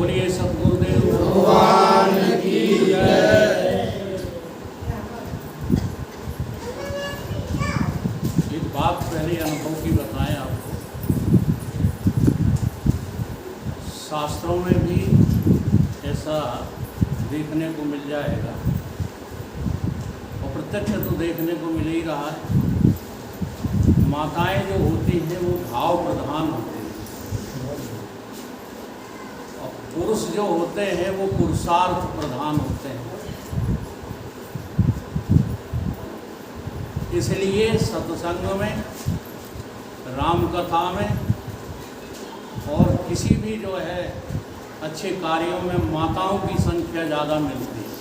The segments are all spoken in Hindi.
बोलिए सतगुरुदेव भगवान की जय। एक बात पहले अनुभव की बताएं आपको। शास्त्रों में भी ऐसा देखने को मिल जाएगा और प्रत्यक्ष तो देखने को मिल ही रहा है। माताएं जो होती हैं वो भाव प्रधान होती हैं और पुरुष जो होते हैं वो पुरुषार्थ प्रधान होते हैं। इसलिए सत्संग में, राम कथा में और किसी भी जो है अच्छे कार्यों में माताओं की संख्या ज़्यादा मिलती है।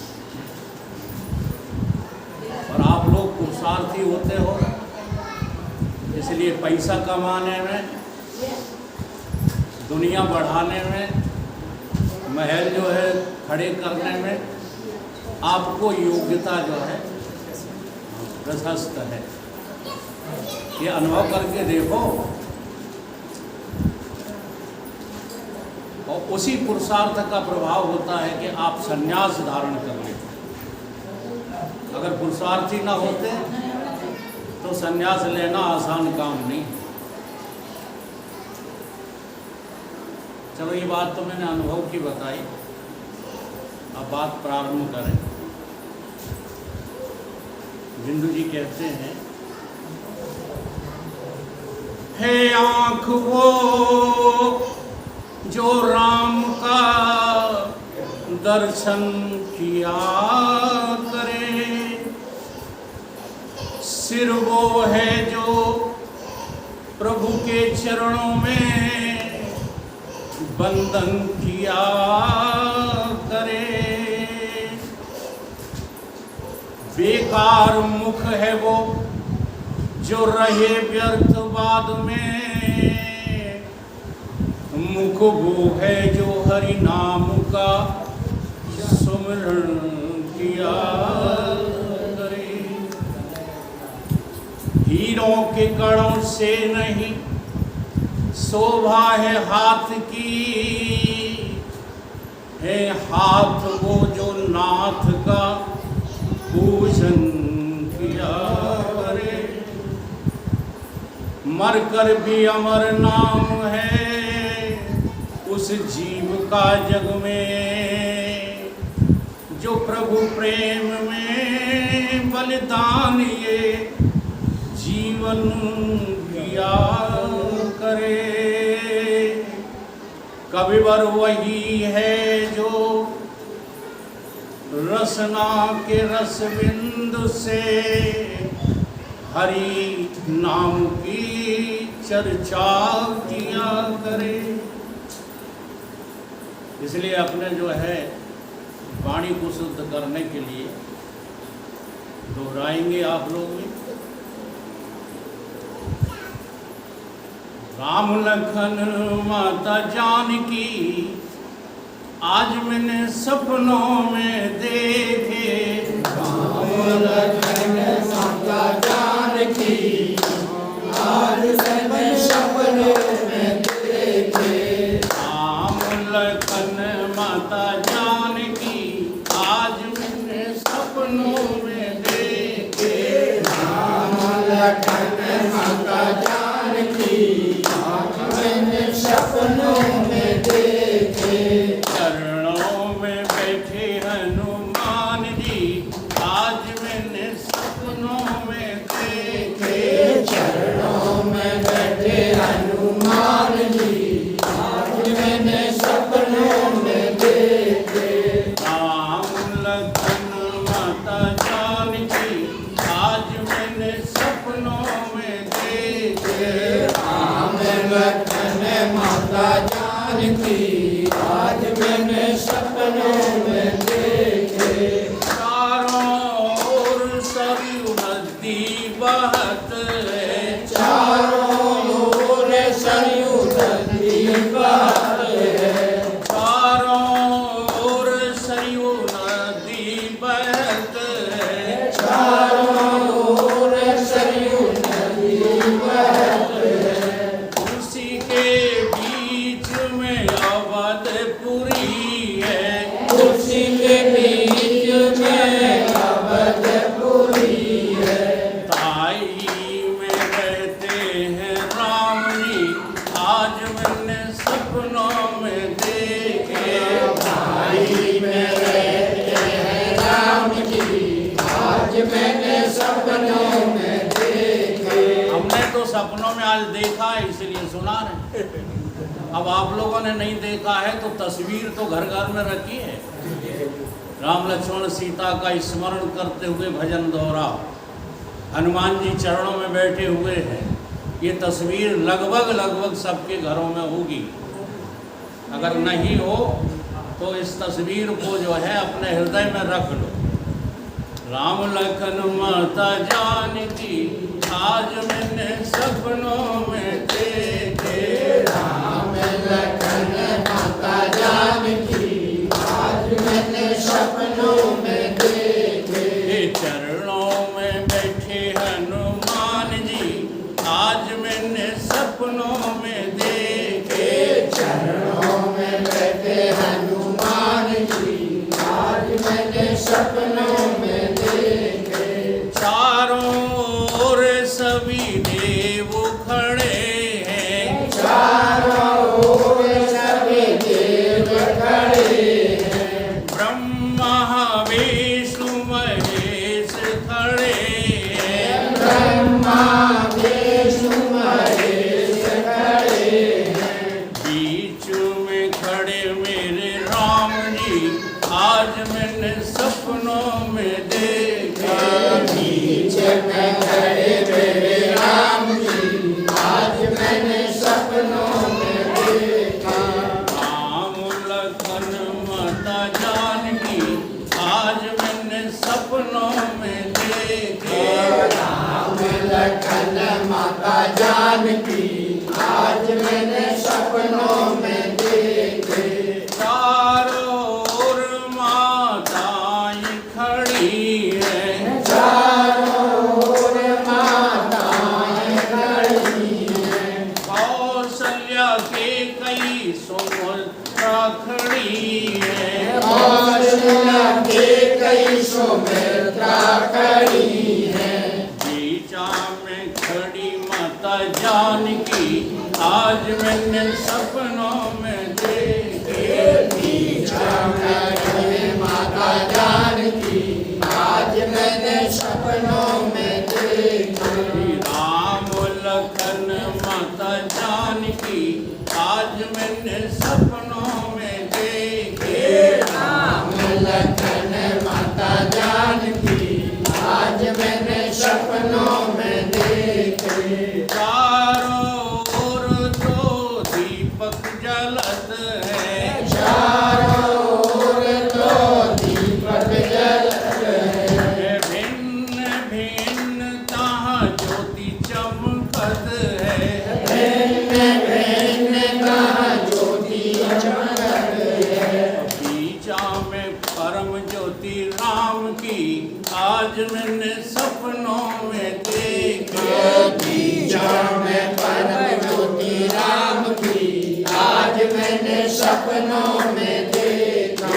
और आप लोग पुरुषार्थी होते हो, इसलिए पैसा कमाने में, दुनिया बढ़ाने में, महल जो है खड़े करने में आपको योग्यता जो है प्रशस्त है। ये अनुभव करके देखो और उसी पुरुषार्थ का प्रभाव होता है कि आप संन्यास धारण कर लेते। अगर पुरुषार्थी ना होते तो संन्यास लेना आसान काम नहीं। चलो ये बात तो मैंने अनुभव की बताई, अब बात प्रारंभ करें। बिंदु जी कहते हैं, हे आँख वो जो राम का दर्शन किया करे, सिर वो है जो प्रभु के चरणों में बंधन किया करे, बेकार मुख है वो जो रहे व्यर्थवाद में, मुख वो है जो हरि नाम का सुमिरन किया करे। हीरों के कणों से नहीं शोभा है हाथ की, है हाथ वो जो नाथ का पूजन किया करे। मर कर भी अमर नाम है उस जीव का जग में, जो प्रभु प्रेम में बलिदान ये जीवन किया करे। कविवर वही है जो रसना के रस बिंदु से हरि नाम की चर्चा किया करे। इसलिए अपने जो है वाणी को शुद्ध करने के लिए दोहराएंगे आप लोग भी। राम लखन माता जानकी आज मैंने सपनों में देखे, राम लखन माता जानकी आज मैंने सपनों में देखे। राम लखन माता जानकी आज मैंने सपनों में देखे, राम लखन माता जानकी मैंने सपनों में देखे। चरणों में बैठे हनुमान जी आज मैंने सपनों में देखे। चरणों में बैठे हनुमान जी आज मैंने सपनों में देखे। राम लखन माता जानकी आज मैंने सपनों में देखे। राम लखन माता जानकी आज मैंने सपनों में देखे। चारों ओर सरयू नदी बहत है, चारों ओर सरयू नदी बहत है। चारों ओर सरयू नदी बहत है, चारों ओर सरयू नदी बहत है। उसी के बीच में अवधपुरी सपनों में आज देखा है इसलिए सुना रहे। अब आप लोगों ने नहीं देखा है तो तस्वीर तो घर घर में रखी है। राम लक्ष्मण सीता का स्मरण करते हुए भजन दोहराओ। हनुमान जी चरणों में बैठे हुए हैं। ये तस्वीर लगभग सबके घरों में होगी। अगर नहीं हो तो इस तस्वीर को जो है अपने हृदय में रख लो। राम लखन माता जानकी आज मैंने सपनों में देखे। राम लखन माता जानकी आज मैंने सपनों में देखे। चरणों में बैठे हनुमान जी आज मैंने सपनों में देखे। चरणों में बैठे हनुमान जी आज मैंने सपनों में देखे। चारों ओर सभी देव खड़े हैं। चारों ओर सभी देव खड़े हैं। ब्रह्मा विष्णु महेश खड़े हैं। ब्रह्मा विष्णु महेश खड़े हैं। बीच में खड़े मेरे राम जी आज मैंने सपनों में देखे। बीच में खड़े मेरे राम जी आज मैंने सपनों में देखा। राम लखन माता जानकी आज मैंने सपनों में देखे। राम लखन माता जानकी आज मैंने सपनों में देखे। चारों ओर माताएं खड़ी हैं। चारों ओर माताएं खड़ी हैं। कौशल्या के कई सुमित्रा खड़ी है। कौशल्या के कई सुमित्रा खड़ी हैं। बीचा में खड़ी माता जानकी आज मैंने सपनों में देखे। बीचा में खड़ी माता जानकी आज मैंने सपनों में देखी। राम लखन माता जानकी आज मैंने सपनों में देखे। राम लखन माता जानकी आज मैंने सपनों में देखे। चारों ओर तो दीपक जलत है। चारों ओर तो दीपक जलत है। भिन्न भिन्न तहाँ ज्योति चमकत है। भिन्न भिन्न कहाँ ज्योति चमकत है। बीचा में परम ज्योति राम की आज मैंने सपनों में देखे। बीचा में परम ज्योति राम की आज मैंने सपनों में देखा।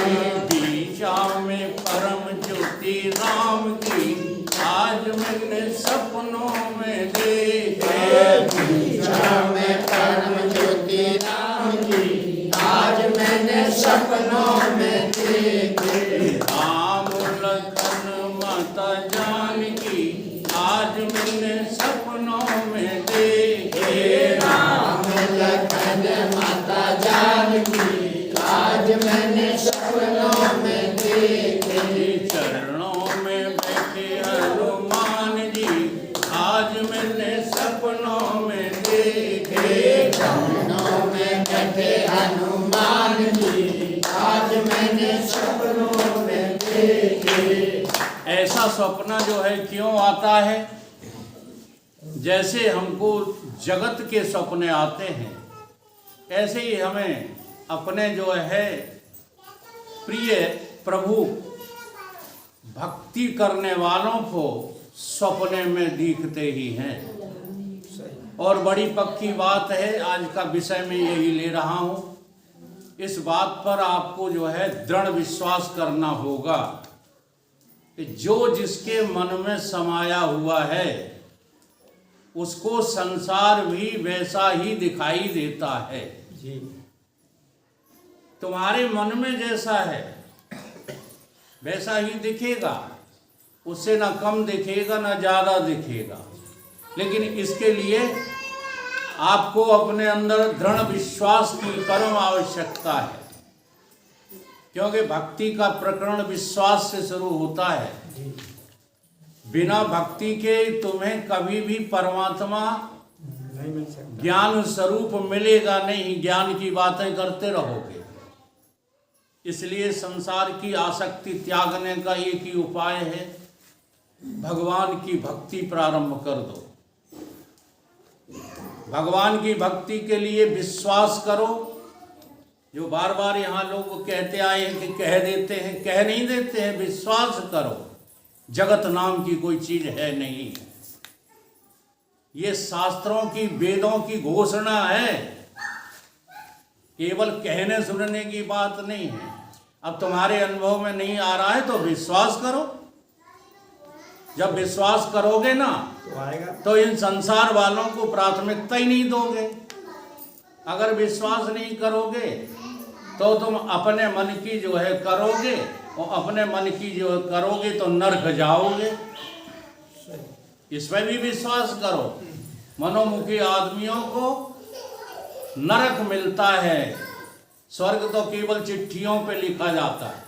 बीचा में परम ज्योति राम की आज मैंने सपनों में देखे। बीचा में परम ज्योति राम की आज मैंने सपनों में देखे। राम लखन माता जानकी आज मैंने सपनों में देखे। राम लखन माता जानकी आज मैंने सपनों में देखे। चरणों में बैठे हनुमान जी आज मैंने सपनों में देखे। चरणों में बैठे हनुमान जी आज मैंने सपनों में देखे। ऐसा सपना जो है क्यों आता है? जैसे हमको जगत के सपने आते हैं ऐसे ही हमें अपने जो है प्रिय प्रभु भक्ति करने वालों को सपने में दिखते ही हैं। और बड़ी पक्की बात है, आज का विषय में यही ले रहा हूँ। इस बात पर आपको जो है दृढ़ विश्वास करना होगा कि जो जिसके मन में समाया हुआ है उसको संसार भी वैसा ही दिखाई देता है। तुम्हारे मन में जैसा है वैसा ही दिखेगा, उससे ना कम दिखेगा ना ज़्यादा दिखेगा। लेकिन इसके लिए आपको अपने अंदर दृढ़ विश्वास की परम आवश्यकता है, क्योंकि भक्ति का प्रकरण विश्वास से शुरू होता है। बिना भक्ति के तुम्हें कभी भी परमात्मा नहीं मिल सकता। ज्ञान स्वरूप मिलेगा नहीं, ज्ञान की बातें करते रहोगे। इसलिए संसार की आसक्ति त्यागने का एक ही उपाय है, भगवान की भक्ति प्रारंभ कर दो। भगवान की भक्ति के लिए विश्वास करो। जो बार बार यहाँ लोग कहते आए हैं कि कह देते हैं, कह नहीं देते हैं, विश्वास करो। जगत नाम की कोई चीज है नहीं, ये शास्त्रों की वेदों की घोषणा है, केवल कहने सुनने की बात नहीं है। अब तुम्हारे अनुभव में नहीं आ रहा है तो विश्वास करो। जब विश्वास करोगे ना तो आएगा। तो इन संसार वालों को प्राथमिकता ही नहीं दोगे। अगर विश्वास नहीं करोगे तो तुम अपने मन की जो है करोगे, और अपने मन की जो है करोगे तो नरक जाओगे। इसमें भी विश्वास करो। मनोमुखी आदमियों को नरक मिलता है, स्वर्ग तो केवल चिट्ठियों पे लिखा जाता है।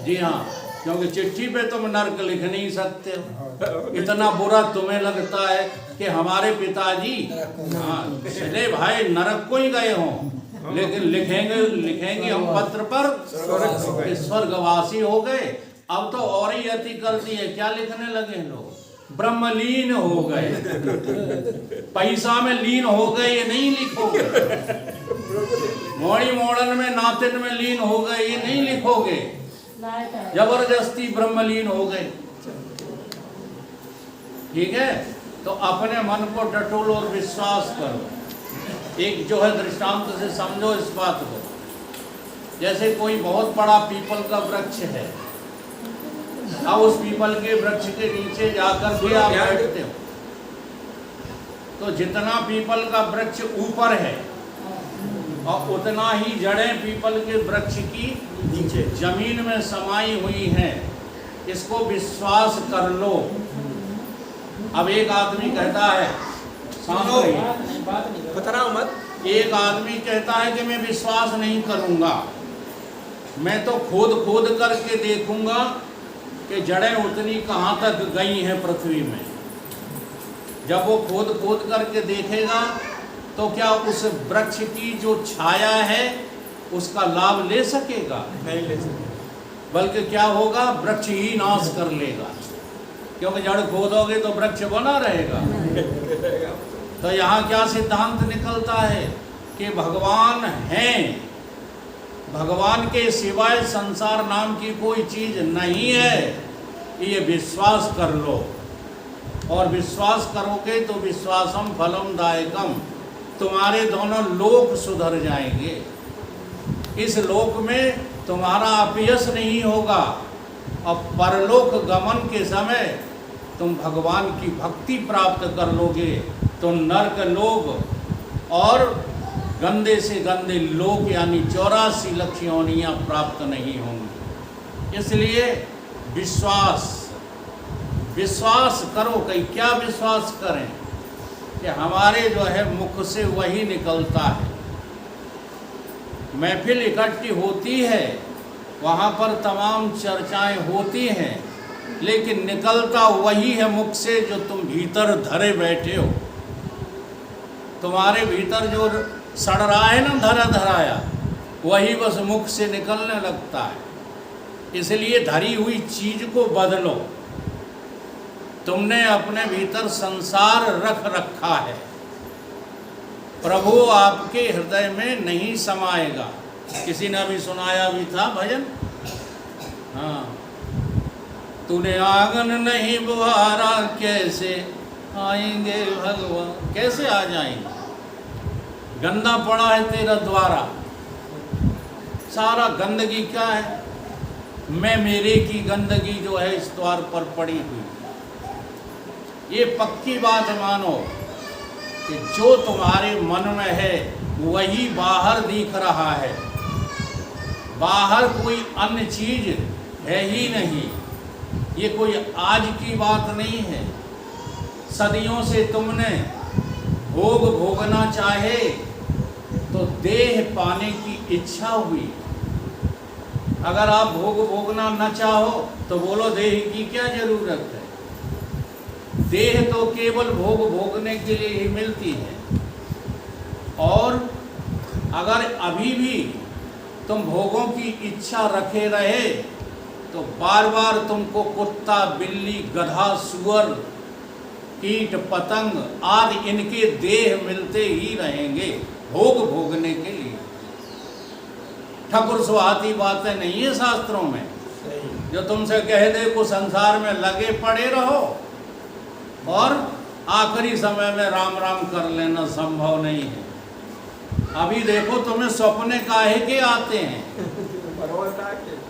जी हाँ, क्योंकि चिट्ठी पे तुम नरक लिख नहीं सकते हो। इतना बुरा तुम्हें लगता है कि हमारे पिताजी चले भाई नरक को ही गए हों, लेकिन लिखेंगे हम पत्र पर कि स्वर्गवासी हो गए। अब तो और ही अति कर दी है, क्या लिखने लगे लोग, ब्रह्मलीन हो गए, पैसा में लीन हो गए, ये नहीं लिखोगे। मोड़ी मोड़न में नातिन में लीन हो गए, ये नहीं लिखोगे। जबरदस्ती ब्रह्मलीन हो गए। ठीक है, तो अपने मन को टटोलो और विश्वास करो। एक जो है दृष्टांत से समझो इस बात को। जैसे कोई बहुत बड़ा पीपल का वृक्ष है, अब उस पीपल के वृक्ष के नीचे जाकर के आप बैठते हो, तो जितना पीपल का वृक्ष ऊपर है और उतना ही जड़ें पीपल के वृक्ष की नीचे जमीन में समाई हुई हैं। इसको विश्वास कर लो। अब एक आदमी कहता है, मत, एक आदमी कहता है कि मैं विश्वास नहीं करूंगा, मैं तो खोद करके देखूंगा कि जड़ें उतनी कहाँ तक गई हैं पृथ्वी में। जब वो खोद करके देखेगा तो क्या उस वृक्ष की जो छाया है उसका लाभ ले सकेगा? नहीं ले सकेगा, बल्कि क्या होगा, वृक्ष ही नाश कर लेगा। क्योंकि जड़ खोदोगे तो वृक्ष बना रहेगा। तो यहाँ क्या सिद्धांत निकलता है कि भगवान हैं, भगवान के सिवाय संसार नाम की कोई चीज नहीं है, ये विश्वास कर लो। और विश्वास करोगे तो विश्वासम फलम दायकम, तुम्हारे दोनों लोक सुधर जाएंगे। इस लोक में तुम्हारा अपयश नहीं होगा, और परलोक गमन के समय तुम भगवान की भक्ति प्राप्त कर लोगे तो नरक लोक और गंदे से गंदे लोक यानी 84 लक्ष योनियां प्राप्त नहीं होंगी। इसलिए विश्वास करो। कहीं क्या विश्वास करें कि हमारे जो है मुख से वही निकलता है। महफिल इकट्ठी होती है, वहाँ पर तमाम चर्चाएं होती हैं, लेकिन निकलता वही है मुख से जो तुम भीतर धरे बैठे हो। तुम्हारे भीतर जो सड़ रहा है ना धराया, वही बस मुख से निकलने लगता है। इसलिए धरी हुई चीज को बदलो। तुमने अपने भीतर संसार रख रखा है, प्रभु आपके हृदय में नहीं समाएगा। किसी ने अभी सुनाया भी था भजन, हाँ, तूने आंगन नहीं बुहारा कैसे आएंगे भगवान। कैसे आ जाएंगे? गंदा पड़ा है तेरा द्वारा। सारा गंदगी क्या है? मैं मेरे की गंदगी जो है इस द्वार पर पड़ी हुई। ये पक्की बात मानो कि जो तुम्हारे मन में है वही बाहर दिख रहा है। बाहर कोई अन्य चीज है ही नहीं। ये कोई आज की बात नहीं है। सदियों से तुमने भोग भोगना चाहे तो देह पाने की इच्छा हुई। अगर आप भोग भोगना न चाहो तो बोलो देह की क्या जरूरत है। देह तो केवल भोग भोगने के लिए ही मिलती है। और अगर अभी भी तुम भोगों की इच्छा रखे रहे तो बार बार तुमको कुत्ता, बिल्ली, गधा, सुअर, कीट, पतंग आदि इनके देह मिलते ही रहेंगे भोग भोगने के लिए। ठाकुर सुहाती बातें नहीं है शास्त्रों में जो तुमसे कह दे को संसार में लगे पड़े रहो और आखिरी समय में राम राम कर लेना संभव नहीं है। अभी देखो तुम्हें सपने काहे के आते हैं।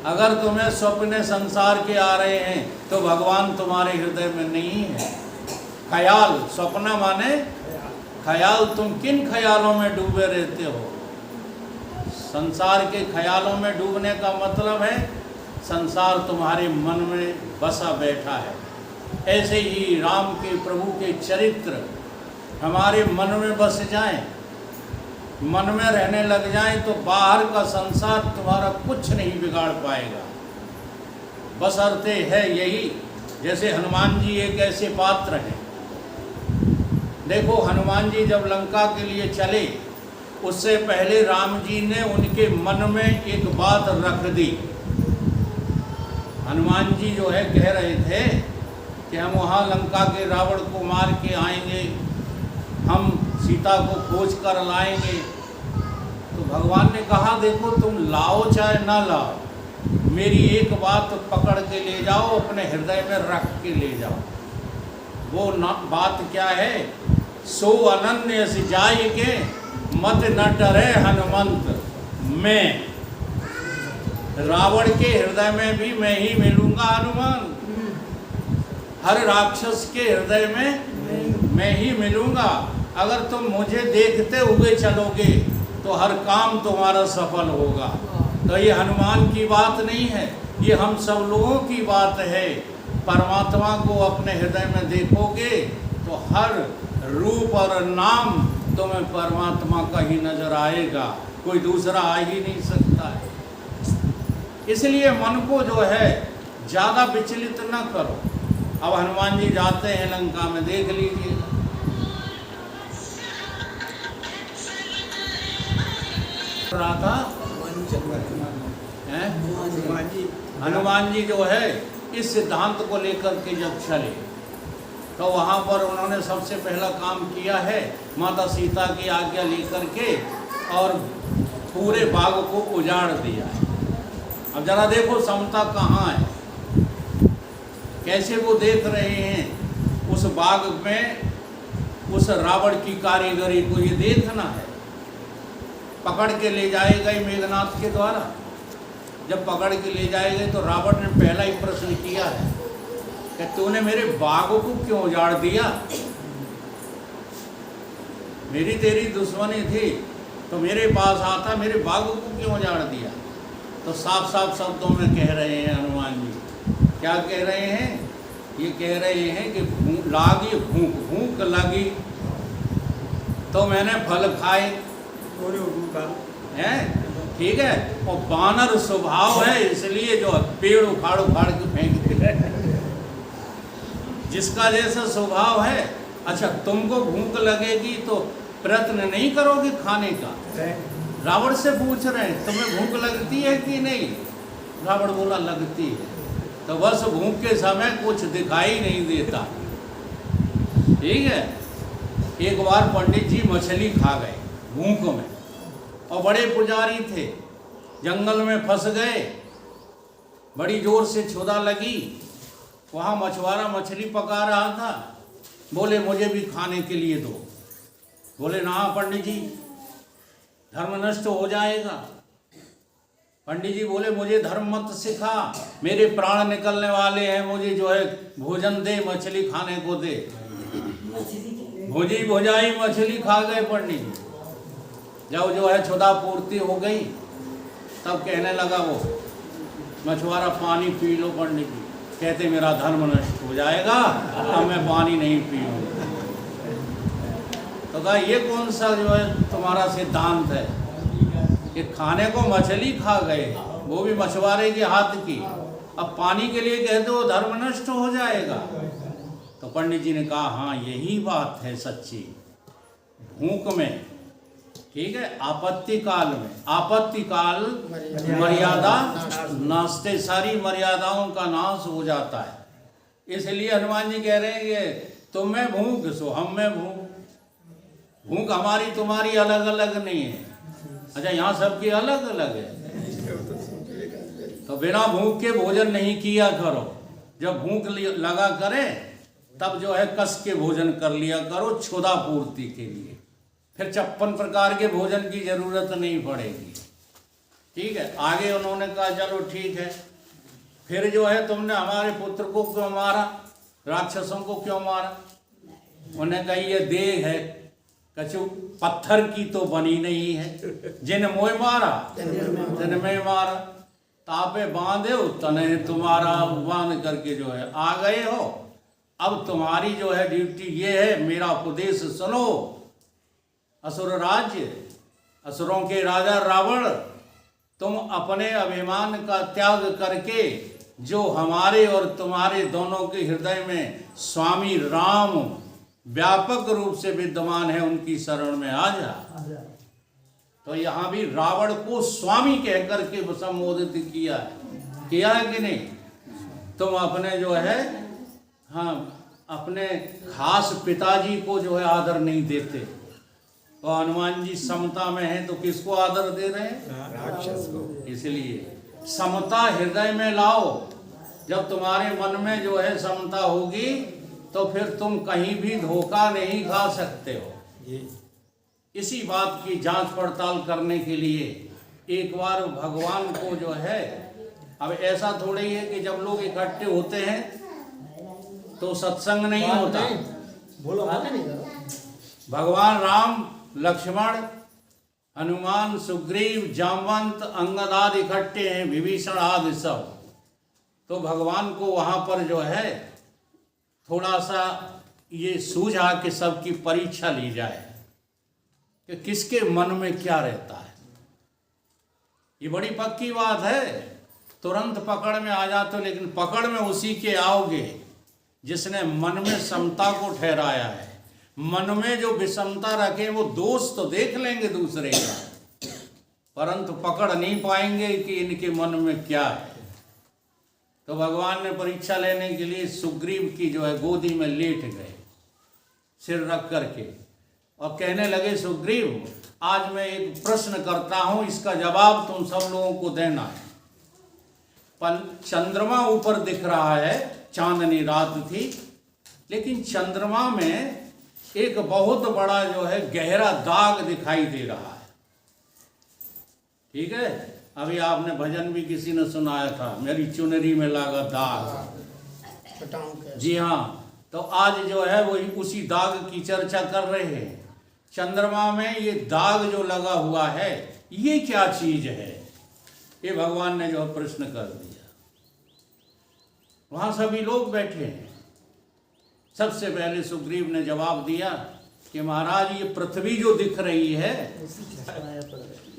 अगर तुम्हें सपने संसार के आ रहे हैं तो भगवान तुम्हारे हृदय में नहीं है। ख्याल, सपना माने ख्याल। तुम किन ख्यालों में डूबे रहते हो? संसार के ख्यालों में डूबने का मतलब है संसार तुम्हारे मन में बसा बैठा है। ऐसे ही राम के, प्रभु के चरित्र हमारे मन में बस जाएं, मन में रहने लग जाएं तो बाहर का संसार तुम्हारा कुछ नहीं बिगाड़ पाएगा। बशर्ते है यही, जैसे हनुमान जी एक ऐसे पात्र हैं। देखो हनुमान जी जब लंका के लिए चले उससे पहले राम जी ने उनके मन में एक बात रख दी। हनुमान जी जो है कह रहे थे कि हम वहाँ लंका के रावण को मार के आएंगे, हम सीता को खोज कर लाएंगे। तो भगवान ने कहा देखो तुम लाओ चाहे ना लाओ, मेरी एक बात पकड़ के ले जाओ, अपने हृदय में रख के ले जाओ। वो बात क्या है? सो अनन्य से जाय के मत न डरे हनुमंत। मैं रावण के हृदय में भी मैं ही मिलूंगा हनुमान, हर राक्षस के हृदय में मैं ही मिलूंगा। अगर तुम मुझे देखते हुए चलोगे तो हर काम तुम्हारा सफल होगा। तो ये हनुमान की बात नहीं है, ये हम सब लोगों की बात है। परमात्मा को अपने हृदय में देखोगे तो हर रूप और नाम तुम्हें परमात्मा का ही नजर आएगा, कोई दूसरा आ ही नहीं सकता है। इसलिए मन को जो है ज़्यादा विचलित न करो। अब हनुमान जी जाते हैं लंका में, देख लीजिए रहा था हनुमान जी जो है इस सिद्धांत को लेकर के जब चले तो वहाँ पर उन्होंने सबसे पहला काम किया है माता सीता की आज्ञा लेकर के और पूरे बाग को उजाड़ दिया है। अब जरा देखो समता कहाँ है, कैसे वो देख रहे हैं उस बाग में उस रावण की कारीगरी को। ये देखना है, पकड़ के ले जाएगा ही मेघनाथ के द्वारा। जब पकड़ के ले जाएंगे तो रावण ने पहला ही प्रश्न किया है कि तूने मेरे बाग को क्यों उजाड़ दिया? मेरी तेरी दुश्मनी थी तो मेरे पास आता, मेरे बाग को क्यों उजाड़ दिया? तो साफ साफ शब्दों में कह रहे हैं हनुमान जी। क्या कह रहे हैं? ये कह रहे हैं कि लागी भूख, भूख लगी तो मैंने फल खाए हैं, ठीक है। और बानर स्वभाव है इसलिए जो पेड़ उखाड़ उखाड़ के फेंक दे। जिसका जैसा स्वभाव है। अच्छा तुमको भूख लगेगी तो प्रयत्न नहीं करोगे खाने का? रावण से पूछ रहे हैं तुम्हें भूख लगती है कि नहीं? रावण बोला लगती है। तो बस भूख के समय कुछ दिखाई नहीं देता, ठीक है। एक बार पंडित जी मछली खा गए भूख में और बड़े पुजारी थे, जंगल में फंस गए, बड़ी जोर से क्षुधा लगी। वहाँ मछुआरा मछली पका रहा था, बोले मुझे भी खाने के लिए दो। बोले ना पंडित जी धर्म नष्ट हो जाएगा। पंडित जी बोले मुझे धर्म मत सिखा, मेरे प्राण निकलने वाले हैं, मुझे जो है भोजन दे, मछली खाने को दे। भुजी भुजाई मछली खा गए पंडित जी। जब जो है क्षुधा पूर्ति हो गई तब कहने लगा वो मछुआरा पानी पी लो पंडित जी। कहते मेरा धर्म नष्ट हो जाएगा, अब मैं पानी नहीं पीऊँगा। तो तो कहा ये कौन सा जो है तुम्हारा सिद्धांत है कि खाने को मछली खा गए, वो भी मछुआरे के हाथ की, अब पानी के लिए कह दो धर्म नष्ट हो जाएगा। तो पंडित जी ने कहा हाँ यही बात है सच्ची। भूख में, ठीक है, आपत्ति काल में, आपत्ति काल मर्यादा नाशते, सारी मर्यादाओं का नाश हो जाता है। इसलिए हनुमान जी कह रहे हैं कि तुम में भूख सो हम में भूख, भूख हमारी तुम्हारी अलग अलग नहीं है। अच्छा यहाँ सबकी अलग अलग है, तो बिना भूख के भोजन नहीं किया करो, जब भूख लगा करे तब जो है कस के भोजन कर लिया करो क्षुधा पूर्ति के लिए, फिर 56 प्रकार के भोजन की जरूरत नहीं पड़ेगी। ठीक है, आगे उन्होंने कहा चलो ठीक है, फिर जो है तुमने हमारे पुत्र को क्यों मारा, राक्षसों को क्यों मारा? उन्हें कहा ये देह है, कछु पत्थर की तो बनी नहीं है, जिन मोह मारा तिन में मारा, तापे बांधे हो तने तुम्हारा, बांध करके जो है आ गए हो। अब तुम्हारी जो है ड्यूटी ये है, मेरा उपदेश सुनो। असुर राज्य, असुरों के राजा रावण, तुम अपने अभिमान का त्याग करके जो हमारे और तुम्हारे दोनों के हृदय में स्वामी राम व्यापक रूप से विद्यमान है, उनकी शरण में आ जा। तो यहाँ भी रावण को स्वामी कह करके संबोधित किया है कि नहीं? तुम अपने जो है हाँ अपने खास पिताजी को जो है आदर नहीं देते, तो हनुमान जी समता में हैं तो किसको आदर दे रहे हैं? राक्षस को। इसलिए समता हृदय में लाओ। जब तुम्हारे मन में जो है समता होगी तो फिर तुम कहीं भी धोखा नहीं खा सकते हो। इसी बात की जांच पड़ताल करने के लिए एक बार भगवान को जो है, अब ऐसा थोड़ा ही है कि जब लोग इकट्ठे होते हैं तो सत्संग नहीं होता। बोलो भगवान राम, लक्ष्मण, हनुमान, सुग्रीव, जामवंत, अंगद आदि इकट्ठे हैं, विभीषण आदि सब। तो भगवान को वहाँ पर जो है थोड़ा सा ये सूझा कि सबकी परीक्षा ली जाए कि किसके मन में क्या रहता है। ये बड़ी पक्की बात है, तुरंत पकड़ में आ जाते हो, लेकिन पकड़ में उसी के आओगे जिसने मन में समता को ठहराया है। मन में जो विषमता रखे वो दोष तो देख लेंगे दूसरे का, परंतु पकड़ नहीं पाएंगे कि इनके मन में क्या है। तो भगवान ने परीक्षा लेने के लिए सुग्रीव की जो है गोदी में लेट गए सिर रख करके, और कहने लगे सुग्रीव आज मैं एक प्रश्न करता हूं, इसका जवाब तुम सब लोगों को देना है। चंद्रमा ऊपर दिख रहा है, चांदनी रात थी, लेकिन चंद्रमा में एक बहुत बड़ा जो है गहरा दाग दिखाई दे रहा है। ठीक है, अभी आपने भजन भी किसी ने सुनाया था, मेरी चुनरी में लगा दाग। जी हाँ, तो आज जो है वो उसी दाग की चर्चा कर रहे हैं। चंद्रमा में ये दाग जो लगा हुआ है ये क्या चीज है, ये भगवान ने जो प्रश्न कर दिया। वहां सभी लोग बैठे हैं। सबसे पहले सुग्रीव ने जवाब दिया कि महाराज ये पृथ्वी जो दिख रही है,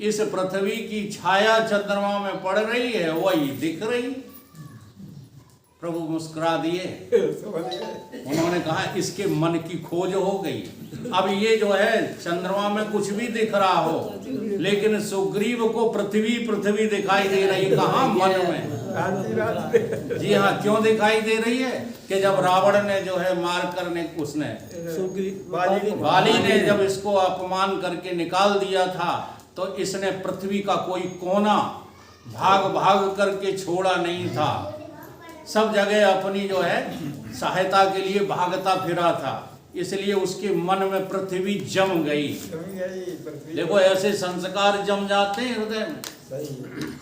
इस पृथ्वी की छाया चंद्रमा में पड़ रही है, वही दिख रही। प्रभु मुस्कुरा दिए, उन्होंने कहा इसके मन की खोज हो गई। अब ये जो है चंद्रमा में कुछ भी दिख रहा हो, लेकिन सुग्रीव को पृथ्वी पृथ्वी दिखाई दे रही, कहाँ मन में। जी हाँ, क्यों दिखाई दे रही है कि जब रावण ने जो है मार करने उसने बाली ने जब इसको अपमान करके निकाल दिया था, तो इसने पृथ्वी का कोई कोना भाग भाग करके छोड़ा नहीं था, सब जगह अपनी जो है सहायता के लिए भागता फिरा था, इसलिए उसके मन में पृथ्वी जम गई। देखो ऐसे संस्कार जम जाते हैं हृदय में।